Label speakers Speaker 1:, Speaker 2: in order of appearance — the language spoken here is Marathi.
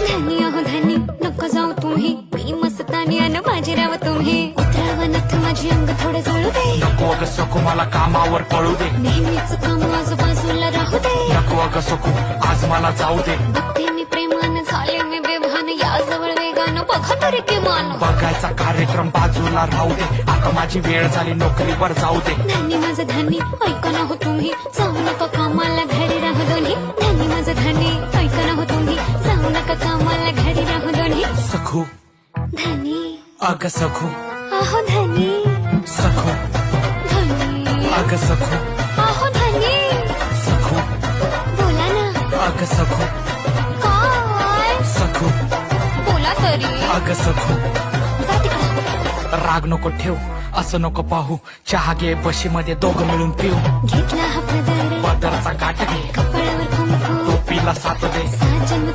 Speaker 1: धनी आहो धनी नको जाऊ तुम्ही, मी मस्तानी अन बाजीराव तुम्ही. उतरावा नथ माझी अंग थोडं जळू दे,
Speaker 2: नको अग सखू मला कामावर पळू दे.
Speaker 1: नेहमीच काम आजूबाजूला राहू दे.
Speaker 2: नको अग सखू आज मला जाऊ दे.
Speaker 1: बघते मी प्रेमानं झाले मी बेभान, या जवळ वेगानं बघा तरी किमान.
Speaker 2: बघायचा कार्यक्रम बाजूला राहू दे, आता माझी वेळ झाली नोकरीवर जाऊ दे.
Speaker 1: धनी माझं धनी ऐका ना हो तुम्ही, जाऊ नका कामाला घरी राहू दोन्ही. धनी माझं धनी ऐका ना हो तुम्ही, जाऊ नका कामाला घरी राहू दोन्ही.
Speaker 2: सखू
Speaker 1: धनी
Speaker 2: अग सखू,
Speaker 1: आहो धनी
Speaker 2: सखू
Speaker 1: धनी,
Speaker 2: अग सखू,
Speaker 1: आहो धनी.
Speaker 2: सखू
Speaker 1: बोला ना
Speaker 2: अग सखू,
Speaker 1: काय
Speaker 2: सखू
Speaker 1: बोला तरी.
Speaker 2: अग सखू.
Speaker 1: जा तिकडं.
Speaker 2: राग नको ठेव, असं नको पाहू, चहा घे बशीमध्ये दोघं मिळून पिऊ.
Speaker 1: घेतला हा पदर
Speaker 2: पदरचा गाठ घे,
Speaker 1: कपाळावर कुंकू,
Speaker 2: टोपीला साथ दे.
Speaker 1: साजन